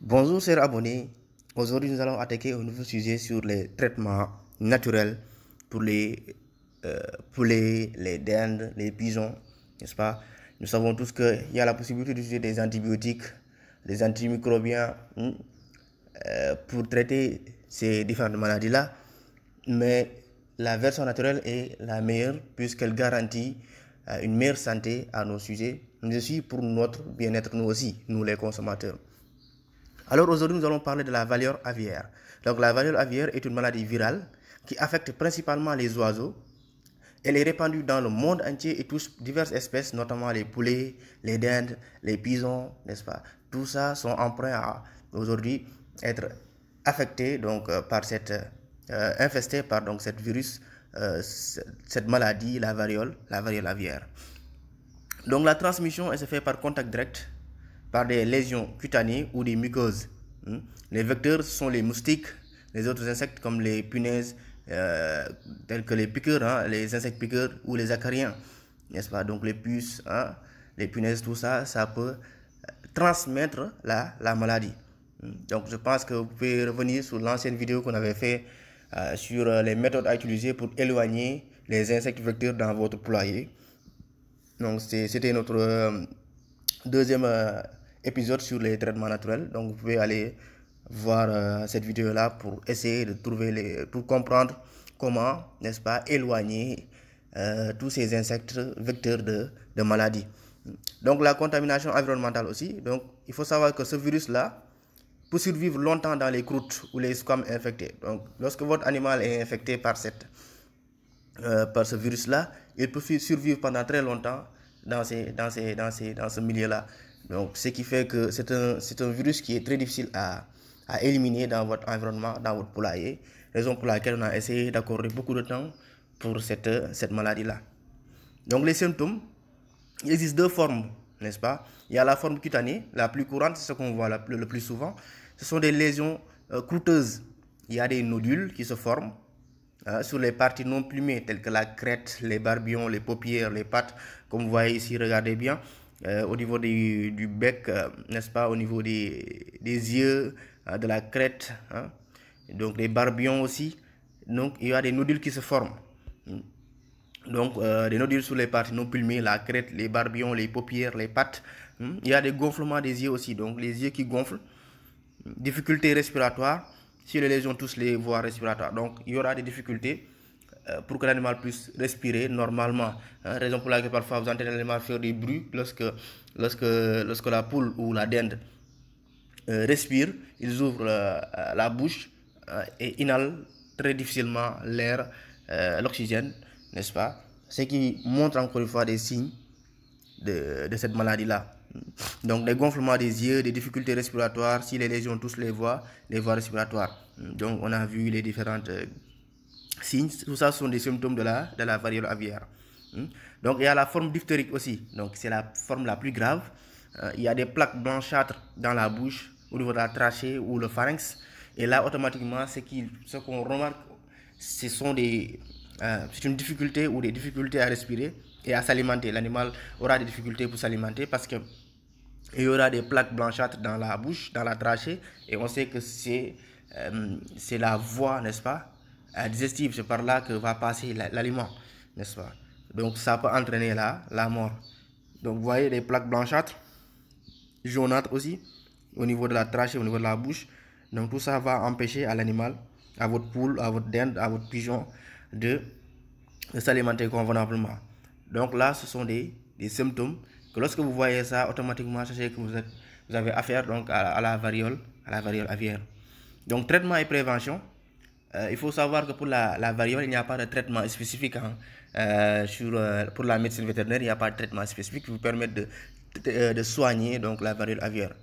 Bonjour chers abonnés, aujourd'hui nous allons attaquer un nouveau sujet sur les traitements naturels pour les poulets, les dindes, les pigeons, n'est-ce pas? Nous savons tous qu'il y a la possibilité d'utiliser des antibiotiques, des antimicrobiens pour traiter ces différentes maladies-là, mais la version naturelle est la meilleure puisqu'elle garantit une meilleure santé à nos sujets, mais aussi pour notre bien-être nous aussi, nous les consommateurs. Alors aujourd'hui, nous allons parler de la variole aviaire. Donc la variole aviaire est une maladie virale qui affecte principalement les oiseaux. Elle est répandue dans le monde entier et touche diverses espèces, notamment les poulets, les dindes, les pigeons, n'est-ce pas? Tout ça sont emprunts à aujourd'hui être affectés donc par infestés par donc cette virus, cette maladie, la variole aviaire. Donc la transmission, elle se fait par contact direct, par des lésions cutanées ou des muqueuses. Les vecteurs sont les moustiques, les autres insectes comme les punaises, tels que les piqueurs, les insectes piqueurs ou les acariens, n'est-ce pas? Donc les puces, les punaises, tout ça, ça peut transmettre la maladie. Donc je pense que vous pouvez revenir sur l'ancienne vidéo qu'on avait fait sur les méthodes à utiliser pour éloigner les insectes vecteurs dans votre poulailler. Donc c'était notre deuxième épisode sur les traitements naturels. Donc vous pouvez aller voir cette vidéo là pour essayer de trouver pour comprendre comment, n'est-ce pas, éloigner tous ces insectes vecteurs de maladies. Donc la contamination environnementale aussi. Donc il faut savoir que ce virus là peut survivre longtemps dans les croûtes ou les squames infectés. Donc lorsque votre animal est infecté par ce virus là, il peut survivre pendant très longtemps dans ce milieu là. Donc ce qui fait que c'est un virus qui est très difficile à éliminer dans votre environnement, dans votre poulailler, raison pour laquelle on a essayé d'accorder beaucoup de temps pour cette maladie là. Donc les symptômes, il existe deux formes, n'est-ce pas? Il y a la forme cutanée, la plus courante, c'est ce qu'on voit le plus souvent. Ce sont des lésions croûteuses. Il y a des nodules qui se forment sur les parties non plumées telles que la crête, les barbillons, les paupières, les pattes, comme vous voyez ici, regardez bien, au niveau du bec, n'est-ce pas, au niveau des yeux, de la crête, donc des barbillons aussi. Donc il y a des nodules qui se forment. Donc des nodules sur les parties non plumées, la crête, les barbillons, les paupières, les pattes. Il y a des gonflements des yeux aussi, donc les yeux qui gonflent, difficultés respiratoires. Si les lésions touchent les voies respiratoires, donc il y aura des difficultés pour que l'animal puisse respirer normalement. Raison pour laquelle parfois vous entendez l'animal faire des bruits lorsque la poule ou la dinde respire. Ils ouvrent la bouche et inhalent très difficilement l'air, l'oxygène, n'est-ce pas? Ce qui montre encore une fois des signes de cette maladie-là. Donc des gonflements des yeux, des difficultés respiratoires, si les lésions touchent les voies respiratoires. Donc on a vu les différentes signes, tout ça sont des symptômes de la variole aviaire. Donc il y a la forme diphtérique aussi, donc c'est la forme la plus grave. Il y a des plaques blanchâtres dans la bouche, au niveau de la trachée ou le pharynx. Et là automatiquement ce qu'on remarque, c'est une difficulté ou des difficultés à respirer et à s'alimenter. L'animal aura des difficultés pour s'alimenter parce que il y aura des plaques blanchâtres dans la bouche, dans la trachée, et on sait que c'est la voie, n'est-ce pas, digestive, c'est par là que va passer l'aliment, n'est-ce pas? Donc ça peut entraîner la mort. Donc vous voyez des plaques blanchâtres, jaunâtres aussi, au niveau de la trachée, au niveau de la bouche. Donc tout ça va empêcher à l'animal, à votre poule, à votre dinde, à votre pigeon de s'alimenter convenablement. Donc là, ce sont des symptômes que lorsque vous voyez ça, automatiquement, sachez que vous avez affaire donc à la variole aviaire. Donc traitement et prévention. Il faut savoir que pour la variole, il n'y a pas de traitement spécifique. Pour la médecine vétérinaire, il n'y a pas de traitement spécifique qui vous permet de soigner donc la variole aviaire.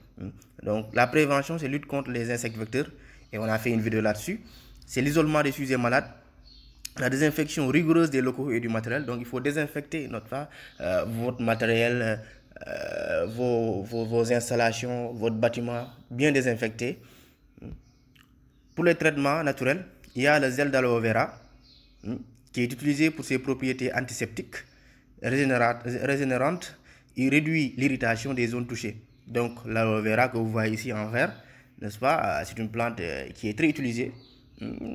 Donc la prévention, c'est lutte contre les insectes vecteurs, et on a fait une vidéo là-dessus. C'est l'isolement des sujets malades, la désinfection rigoureuse des locaux et du matériel. Donc il faut désinfecter votre matériel, vos installations, votre bâtiment, bien désinfecté. Pour les traitements naturels, il y a le gel d'aloe vera qui est utilisé pour ses propriétés antiseptiques, régénérantes. Il réduit l'irritation des zones touchées. Donc l'aloe vera que vous voyez ici en vert, n'est-ce pas? C'est une plante qui est très utilisée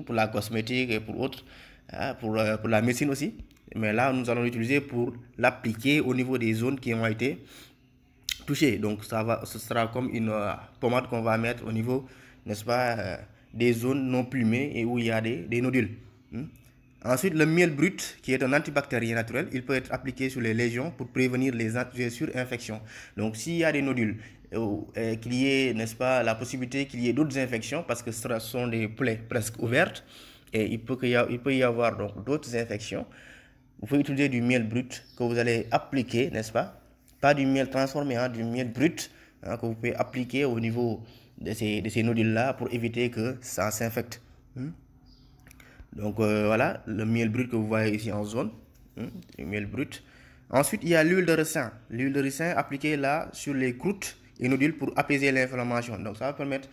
pour la cosmétique et pour autres, pour la médecine aussi. Mais là, nous allons l'utiliser pour l'appliquer au niveau des zones qui ont été touchées. Donc, ce sera comme une pommade qu'on va mettre au niveau, n'est-ce pas, des zones non plumées et où il y a des nodules. Ensuite, le miel brut, qui est un antibactérien naturel, il peut être appliqué sur les lésions pour prévenir les surinfections. Donc, s'il y a des nodules, qu'il y ait, n'est-ce pas, la possibilité qu'il y ait d'autres infections, parce que ce sont des plaies presque ouvertes, et il peut y avoir donc d'autres infections. Vous pouvez utiliser du miel brut que vous allez appliquer, n'est-ce pas? Pas du miel transformé, du miel brut que vous pouvez appliquer au niveau de ces nodules-là pour éviter que ça s'infecte. Donc voilà, le miel brut que vous voyez ici en zone, le miel brut. Ensuite, il y a l'huile de ricin. L'huile de ricin appliquée là sur les croûtes et nodules pour apaiser l'inflammation. Donc ça va permettre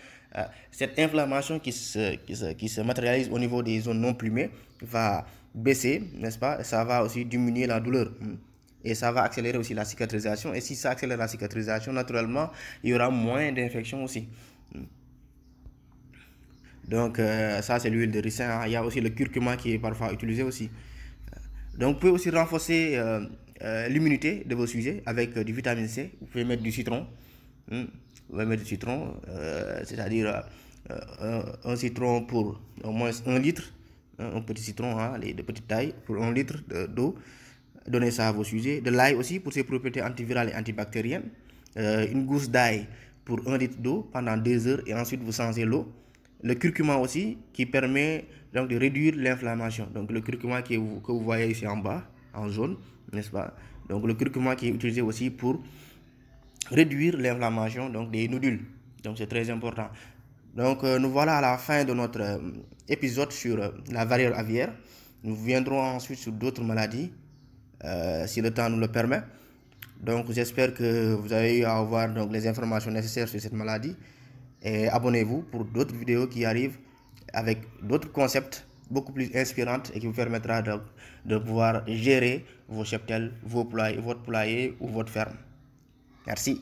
cette inflammation qui se matérialise au niveau des zones non plumées va baisser, n'est-ce pas? Ça va aussi diminuer la douleur. Et ça va accélérer aussi la cicatrisation. Et si ça accélère la cicatrisation, naturellement, il y aura moins d'infections aussi. Donc ça c'est l'huile de ricin. Il y a aussi le curcuma qui est parfois utilisé aussi. Donc vous pouvez aussi renforcer l'immunité de vos sujets avec du vitamine C. Vous pouvez mettre du citron. Vous pouvez mettre du citron, c'est-à-dire un citron pour au moins 1 litre. Un petit citron de petite taille pour 1 litre d'eau. Donnez ça à vos sujets. De l'ail aussi pour ses propriétés antivirales et antibactériennes. Une gousse d'ail pour 1 litre d'eau pendant 2 heures et ensuite vous changez l'eau. Le curcuma aussi qui permet donc de réduire l'inflammation. Donc le curcuma que vous voyez ici en bas, en jaune, n'est-ce pas? Donc le curcuma qui est utilisé aussi pour réduire l'inflammation donc des nodules. Donc c'est très important. Donc nous voilà à la fin de notre épisode sur la variole aviaire. Nous viendrons ensuite sur d'autres maladies si le temps nous le permet. Donc j'espère que vous avez eu à avoir donc les informations nécessaires sur cette maladie. Et abonnez-vous pour d'autres vidéos qui arrivent avec d'autres concepts beaucoup plus inspirants et qui vous permettra de pouvoir gérer vos cheptels, votre poulailler ou votre ferme. Merci.